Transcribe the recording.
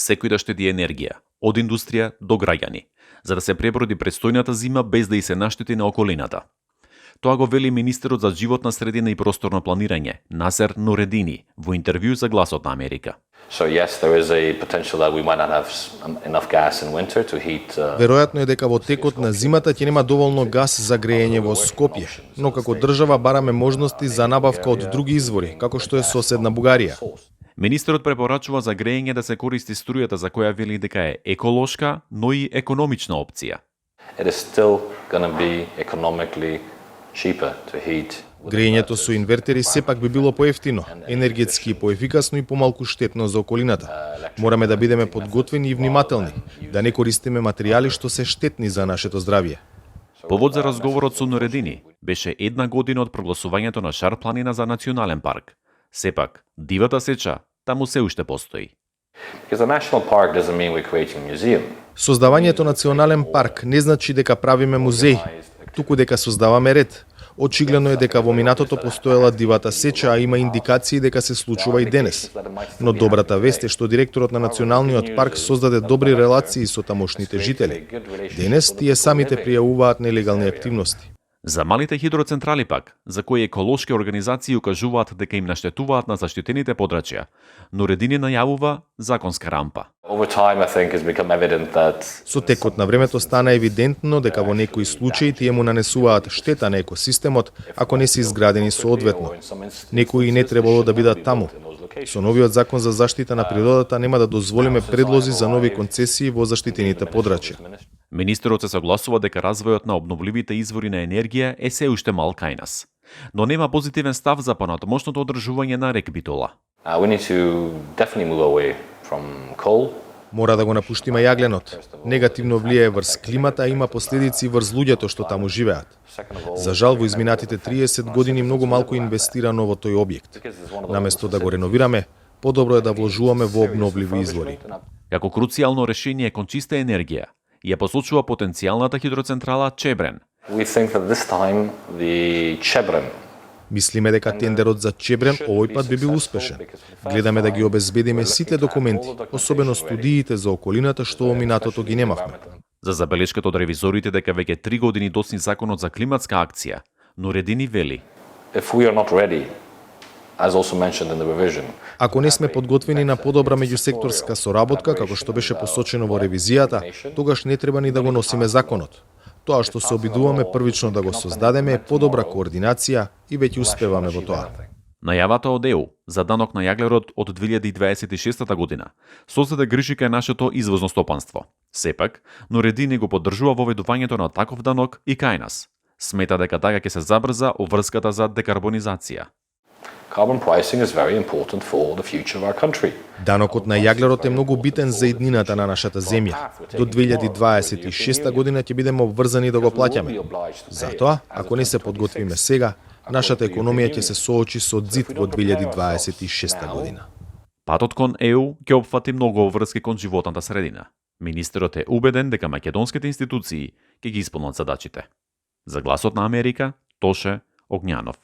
секој да штеди енергија, од индустрија до граѓани, за да се преброди престојната зима без да и се наштети на околината. Тоа го вели министерот за животна средина и просторно планирање, Насер Нуредини, во интервју за Гласот на Америка. So yes, there is a potential that we might not have enough gas in winter to heat. Веројатно е дека во текот на зимата ќе нема доволно гас за грејење во Скопје, но како држава бараме можности за набавка од други извори, како што е соседна Бугарија. Министерот препорачува за грејење да се користи струјата за која вели дека е еколошка, но и економична опција. It is still going to be economically cheaper to heat. Грејењето со инвертери сепак би било поевтино, енергетски поефикасно и помалку штетно за околината. Мораме да бидеме подготвени и внимателни, да не користиме материјали што се штетни за нашето здравје. Повод за разговорот со Нуредини беше една година од прогласувањето на Шар планина за национален парк. Сепак, дивата сеча таму се уште постои. Создавањето национален парк не значи дека правиме музеј, туку дека создаваме ред. Очигледно е дека во минатото постоела дивата сеча, а има индикации дека се случува и денес. Но добрата вест е што директорот на Националниот парк создаде добри релации со тамошните жители. Денес тие самите пријавуваат нелегални активности. За малите хидроцентрали пак, за кои еколошки организации укажуваат дека им наштетуваат на заштитените подрачја, Нуредини најавува законска рампа. Со текот на времето стана евидентно дека во некои случаи тие му нанесуваат штета на екосистемот ако не се изградени соодветно. Некои не требало да бидат таму. Со новиот закон за заштита на природата нема да дозволиме предлози за нови концесии во заштитените подрачја. Министерот се согласува дека развојот на обновливите извори на енергија е се уште мал кај нас, но нема позитивен став за понатомошното одржување на рек Битола. Мора да го напуштиме јагленот. Негативно влијае врз климата, а има последици врз луѓето што таму живеат. За жал, во изминатите 30 години многу малку инвестирано во тој објект. Наместо да го реновираме, подобро е да вложуваме во обновливи извори. Како круцијално решение кон чиста енергија, ја посочува потенцијалната хидроцентрала Чебрен. Мислиме дека тендерот за Чебрен овој пат би бил успешен. Гледаме да ги обезбедиме сите документи, особено студиите за околината што во минатото ги немавме. За забелешката од ревизорите дека веќе 3 години досни законот за климатска акција, Нуредини вели: Ако не сме подготвени на подобра меѓусекторска соработка, како што беше посочено во ревизијата, тогаш не треба ни да го носиме законот. Тоа што се обидуваме првично да го создадеме е подобра координација и веќе успеваме во тоа. Најавата од ЕУ за данок на јаглерод од 2026 година создаде грижи кај нашето извозно стопанство. Сепак, Нуредини го поддржува воведувањето на таков данок и кај нас. Смета дека така ќе се забрза обврската за декарбонизација. Данокот на јаглерод е многу битен за иднината на нашата земја. До 2026 година ќе бидеме обврзани да го плаќаме. Затоа, ако не се подготвиме сега, нашата економија ќе се соочи со ѕид во 2026 година. Патот кон ЕУ ќе опфати многу обврски кон животната средина. Министерот е убеден дека македонските институции ќе ги исполнат задачите. За Гласот на Америка, Тоше Огњанов.